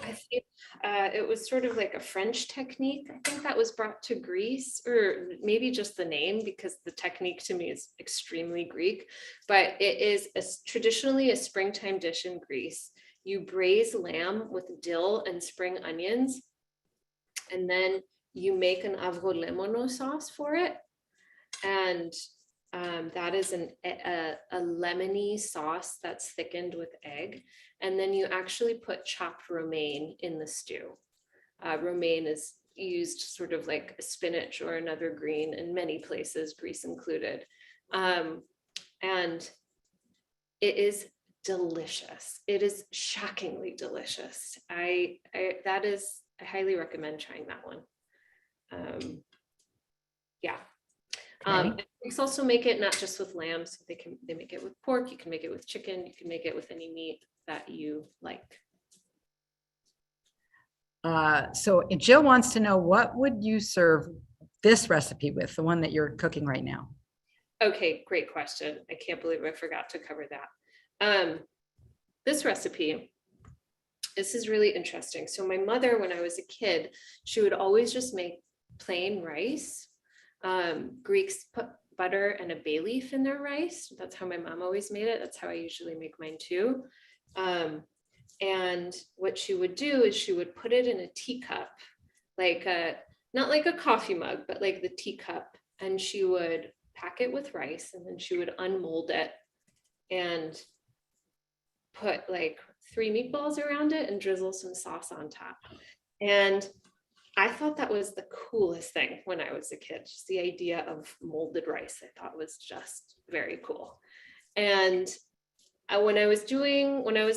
B: I think it was sort of like a French technique. I think that was brought to Greece, or maybe just the name, because the technique to me is extremely Greek, but it is traditionally a springtime dish in Greece. You braise lamb with dill and spring onions, and then you make an avrolemono sauce for it. And that is a lemony sauce that's thickened with egg. And then you actually put chopped romaine in the stew. Romaine is used sort of like spinach or another green in many places, Greece included. And it is delicious. It is shockingly delicious. I highly recommend trying that one. Yeah.
A: Okay.
B: Greeks also make it not just with lamb, so they make it with pork. You can make it with chicken. You can make it with any meat that you like.
A: So Jill wants to know, what would you serve this recipe with, the one that you're cooking right now?
B: Okay, great question. I can't believe I forgot to cover that. This recipe, this is really interesting. So my mother, when I was a kid, she would always just make plain rice. Greeks put butter and a bay leaf in their rice. That's how my mom always made it. That's how I usually make mine too. And what she would do is she would put it in a teacup, not like a coffee mug, but like the teacup. And she would pack it with rice, and then she would unmold it and put like 3 meatballs around it and drizzle some sauce on top. And I thought that was the coolest thing when I was a kid. Just the idea of molded rice, I thought was just very cool. And when I was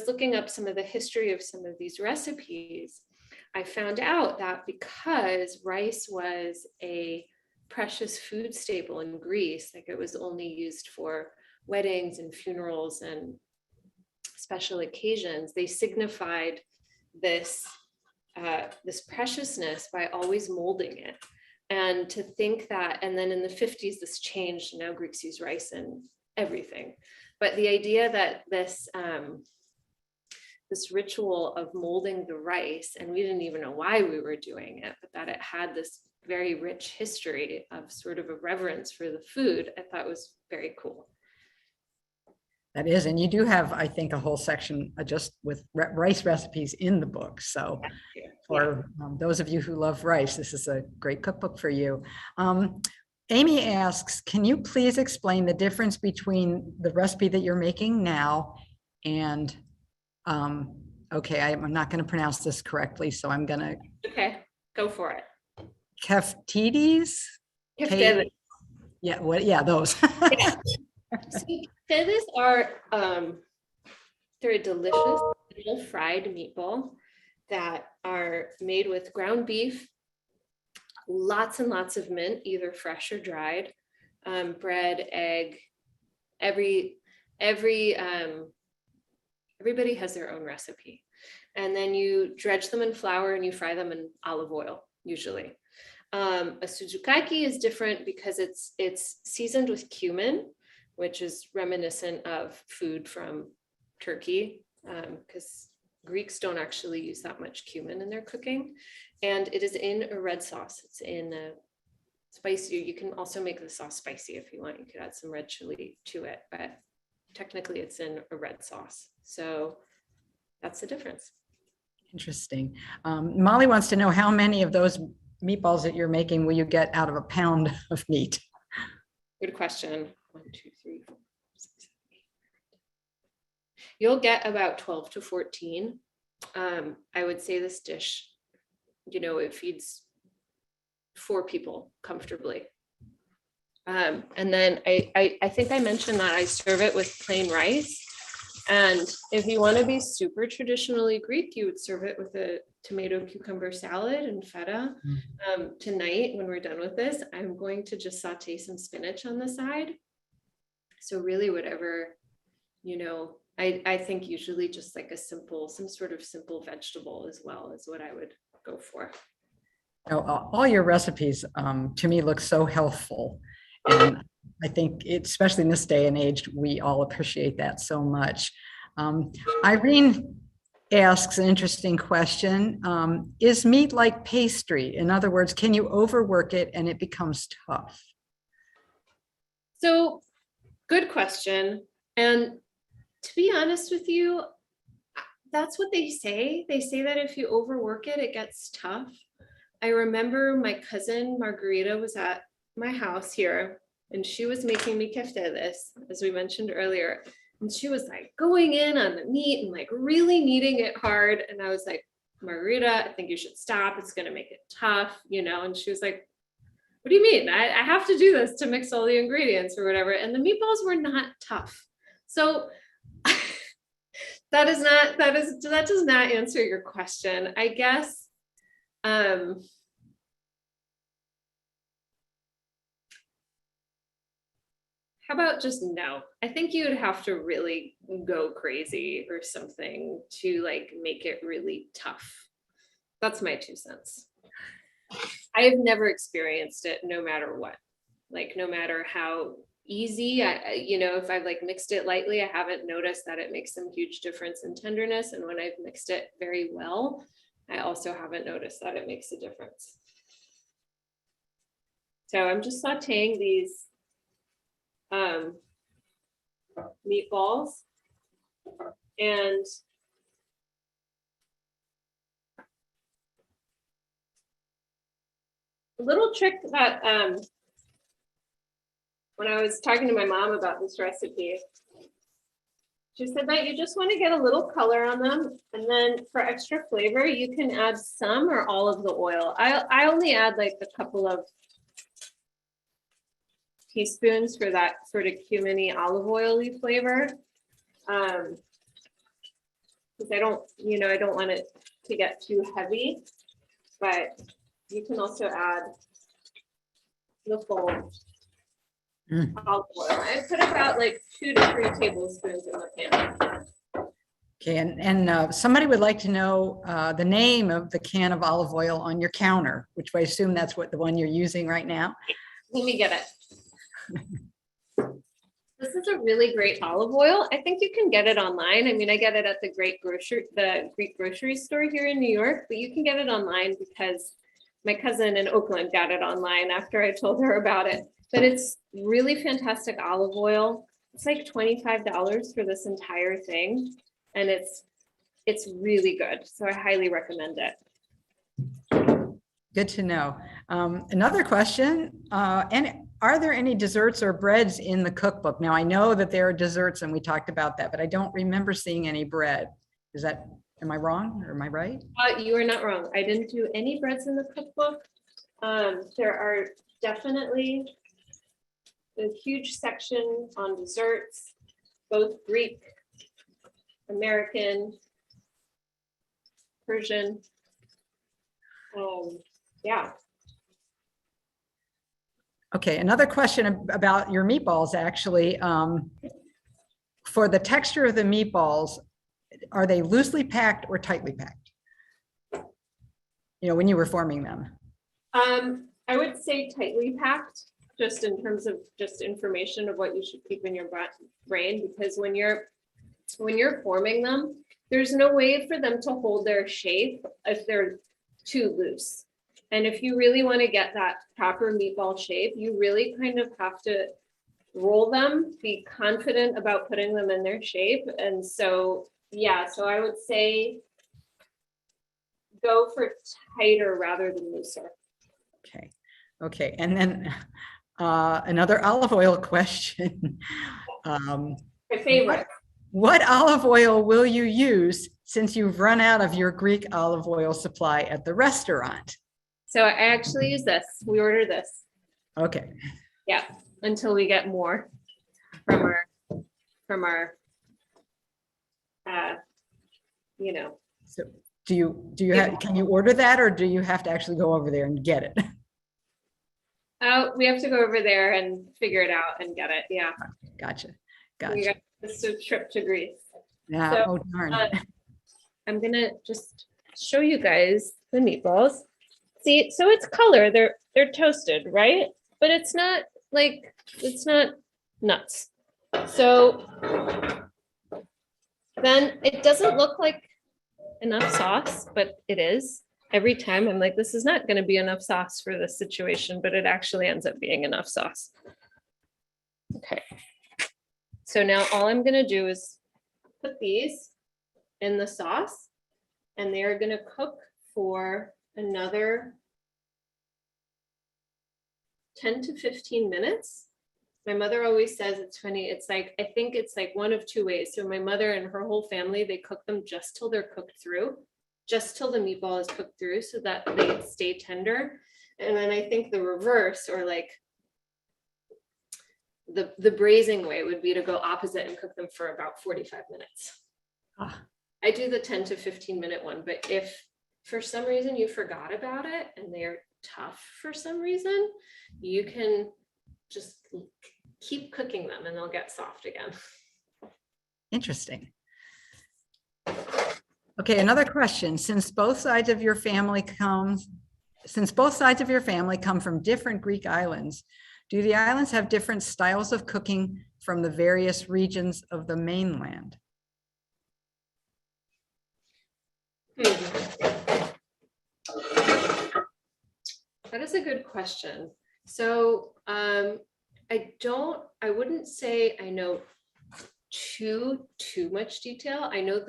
B: looking up some of the history of some of these recipes, I found out that because rice was a precious food staple in Greece, like it was only used for weddings and funerals and special occasions, they signified this preciousness by always molding it. And to think that, and then in the 50s, this changed, and now Greeks use rice in everything. But the idea that this ritual of molding the rice, and we didn't even know why we were doing it, but that it had this very rich history of sort of a reverence for the food, I thought was very cool.
A: That is, and you do have, I think, a whole section just with rice recipes in the book. So for those of you who love rice, this is a great cookbook for you. Amy asks, can you please explain the difference between the recipe that you're making now and, okay, I'm not going to pronounce this correctly, so I'm going to.
B: Okay, go for it.
A: Keftides? Yeah, what? Yeah, those.
B: Yeah. So keftides are, they're a delicious little fried meatball that are made with ground beef, lots and lots of mint, either fresh or dried, bread, egg. Everybody has their own recipe. And then you dredge them in flour and you fry them in olive oil, usually. A Soutzoukakia is different because it's seasoned with cumin, which is reminiscent of food from Turkey, because Greeks don't actually use that much cumin in their cooking. And it is in a red sauce. It's in a spicy. You can also make the sauce spicy if you want. You could add some red chili to it, but technically it's in a red sauce. So that's the difference.
A: Interesting. Molly wants to know, how many of those meatballs that you're making will you get out of a pound of meat?
B: Good question. 1, 2, 3, 4, 5, 6, 7, 8. You'll get about 12 to 14. I would say this dish, it feeds 4 people comfortably. And then I think I mentioned that I serve it with plain rice. And if you want to be super traditionally Greek, you would serve it with a tomato cucumber salad and feta. Tonight, when we're done with this, I'm going to just saute some spinach on the side. So really whatever, I think usually just like some sort of simple vegetable as well is what I would go for.
A: All your recipes to me look so healthful. And I think especially in this day and age, we all appreciate that so much. Irene asks an interesting question. Is meat like pastry? In other words, can you overwork it and it becomes tough?
B: So good question. And to be honest with you, that's what they say. They say that if you overwork it, it gets tough. I remember my cousin Margarita was at my house here, and she was making me keftedes, as we mentioned earlier. And she was like going in on the meat and like really kneading it hard. And I was like, Margarita, I think you should stop. It's going to make it tough, And she was like, what do you mean? I have to do this to mix all the ingredients or whatever. And the meatballs were not tough. So That does not answer your question. I guess, how about just no? I think you would have to really go crazy or something to like make it really tough. That's my 2 cents. I have never experienced it no matter what. Like no matter how easy, if I've like mixed it lightly, I haven't noticed that it makes some huge difference in tenderness. And when I've mixed it very well, I also haven't noticed that it makes a difference. So I'm just sauteing these meatballs, and a little trick that when I was talking to my mom about this recipe, she said that you just want to get a little color on them, and then for extra flavor you can add some or all of the oil. I only add like a couple of teaspoons for that sort of cumin-y olive oily flavor, because I don't want it to get too heavy, but you can also add the full olive oil. I put about like 2 to 3 tablespoons in the pan.
A: Okay, and somebody would like to know the name of the can of olive oil on your counter, which I assume that's the one you're using right now.
B: Let me get it. This is a really great olive oil. I think you can get it online. I mean, I get it at the Greek grocery store here in New York, but you can get it online because my cousin in Oakland got it online after I told her about it. But it's really fantastic olive oil. It's like $25 for this entire thing, and it's really good. So I highly recommend it.
A: Good to know. Another question, and are there any desserts or breads in the cookbook? Now, I know that there are desserts and we talked about that, but I don't remember seeing any bread. Am I wrong or am I right?
B: You are not wrong. I didn't do any breads in the cookbook. There are definitely a huge section on desserts, both Greek, American, Persian. Yeah.
A: Okay, another question about your meatballs, actually. For the texture of the meatballs, are they loosely packed or tightly packed? When you were forming them.
B: I would say tightly packed, just in terms of just information of what you should keep in your brain, because when you're forming them, there's no way for them to hold their shape if they're too loose. And if you really want to get that proper meatball shape, you really kind of have to roll them, be confident about putting them in their shape. And so, yeah, so I would say go for tighter rather than looser.
A: Okay. And then another olive oil question.
B: My favorite.
A: What olive oil will you use since you've run out of your Greek olive oil supply at the restaurant?
B: So I actually use this. We order this.
A: Okay.
B: Yeah, until we get more from our
A: So do you have, can you order that, or do you have to actually go over there and get it?
B: We have to go over there and figure it out and get it. Yeah.
A: Gotcha.
B: We got this trip to Greece.
A: Yeah.
B: So,
A: oh darn.
B: I'm gonna just show you guys the meatballs. See, so it's color. They're toasted, right? But it's not nuts. So then it doesn't look like enough sauce, but it is. Every time I'm like, this is not going to be enough sauce for this situation, but it actually ends up being enough sauce. Okay. So now all I'm going to do is put these in the sauce, and they are going to cook for another 10 to 15 minutes. My mother always says, it's funny, it's like, I think it's like one of 2 ways. So my mother and her whole family, they cook them just till they're cooked through, just till the meatball is cooked through so that they stay tender. And then I think the reverse, or like the braising way, would be to go opposite and cook them for about 45 minutes.
A: Ah,
B: I do the 10 to 15 minute one, but if for some reason you forgot about it and they're tough for some reason, you can just keep cooking them and they'll get soft again.
A: interesting. Okay, another question. Since both sides of your family come from different Greek islands, do the islands have different styles of cooking from the various regions of the mainland?
B: That is a good question. So I wouldn't say I know too much detail. I know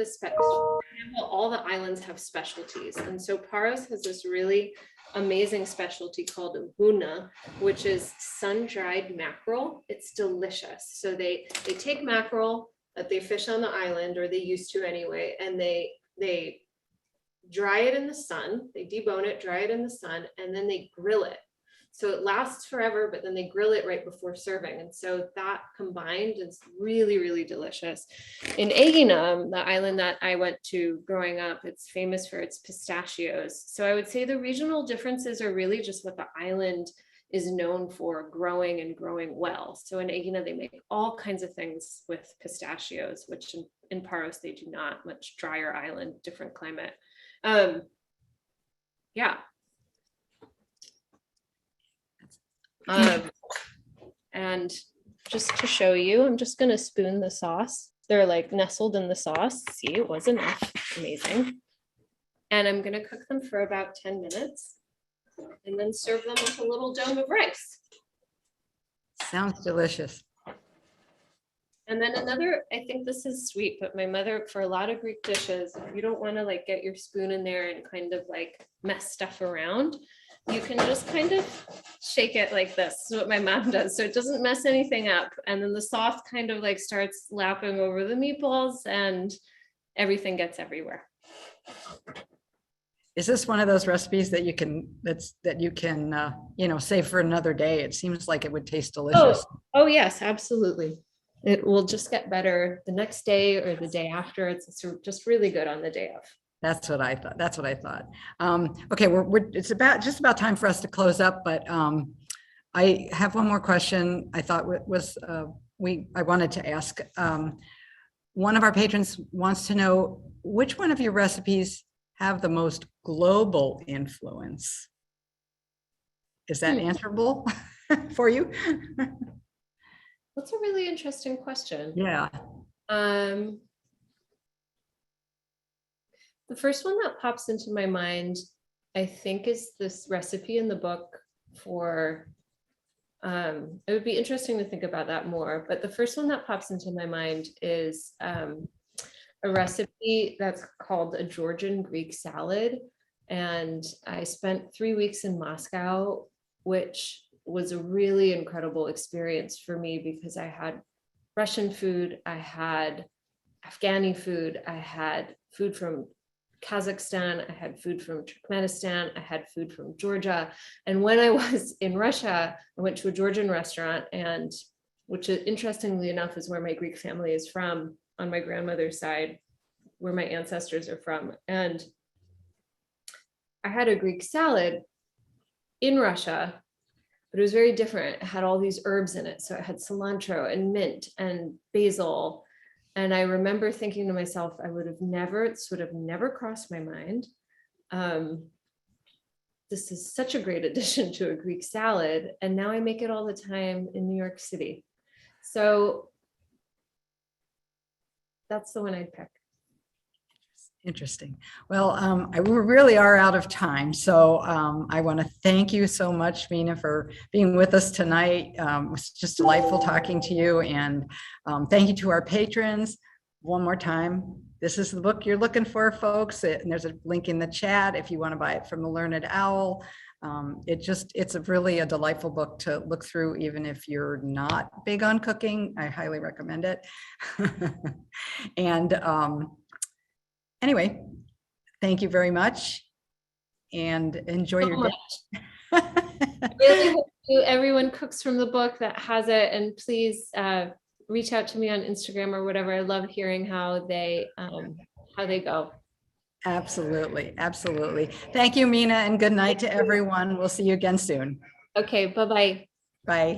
B: all the islands have specialties. And so Paros has this really amazing specialty called buna, which is sun-dried mackerel. It's delicious. So they take mackerel that they fish on the island, or they used to anyway, and they dry it in the sun. They debone it, dry it in the sun, and then they grill it. So it lasts forever, but then they grill it right before serving. And so that combined is really, really delicious. In Egina, the island that I went to growing up, it's famous for its pistachios. So I would say the regional differences are really just what the island is known for growing and growing well. So in Egina, they make all kinds of things with pistachios, which in Paros, they do not. Much drier island, different climate. Yeah. And just to show you, I'm just going to spoon the sauce. They're like nestled in the sauce. See, it was enough. Amazing. And I'm going to cook them for about 10 minutes and then serve them with a little dome of rice.
A: Sounds delicious.
B: And then another, I think this is sweet, but my mother, for a lot of Greek dishes, if you don't want to like get your spoon in there and kind of like mess stuff around, you can just kind of shake it like this. This is what my mom does. So it doesn't mess anything up. And then the sauce kind of like starts lapping over the meatballs and everything gets everywhere.
A: Is this one of those recipes that you can, save for another day? It seems like it would taste delicious.
B: Oh yes, absolutely. It will just get better the next day or the day after. It's just really good on the day of.
A: That's what I thought. Okay, it's just about time for us to close up, but I have one more question. I thought I wanted to ask. One of our patrons wants to know which one of your recipes have the most global influence. Is that answerable for you?
B: That's a really interesting question.
A: Yeah.
B: The first one that pops into my mind, I think, is this recipe in the book for, it would be interesting to think about that more, but the first one that pops into my mind is a recipe that's called a Georgian Greek salad. And I spent 3 weeks in Moscow, which was a really incredible experience for me because I had Russian food, I had Afghani food, I had food from Kazakhstan, I had food from Turkmenistan, I had food from Georgia. And when I was in Russia, I went to a Georgian restaurant, and which interestingly enough is where my Greek family is from, on my grandmother's side, where my ancestors are from. And I had a Greek salad in Russia, but it was very different. It had all these herbs in it. So it had cilantro and mint and basil. And I remember thinking to myself, this would have never crossed my mind. This is such a great addition to a Greek salad. And now I make it all the time in New York City. So that's the one I'd pick.
A: Interesting. Well, we really are out of time. So I want to thank you so much, Mina, for being with us tonight. It was just delightful talking to you. And thank you to our patrons. One more time, this is the book you're looking for, folks. And there's a link in the chat if you want to buy it from the Learned Owl. It's really a delightful book to look through, even if you're not big on cooking. I highly recommend it. And anyway, thank you very much and enjoy your day.
B: Really hope everyone cooks from the book that has it, and please reach out to me on Instagram or whatever. I love hearing how they go.
A: Absolutely. Absolutely. Thank you, Mina, and good night to everyone. We'll see you again soon.
B: Okay, bye-bye.
A: Bye.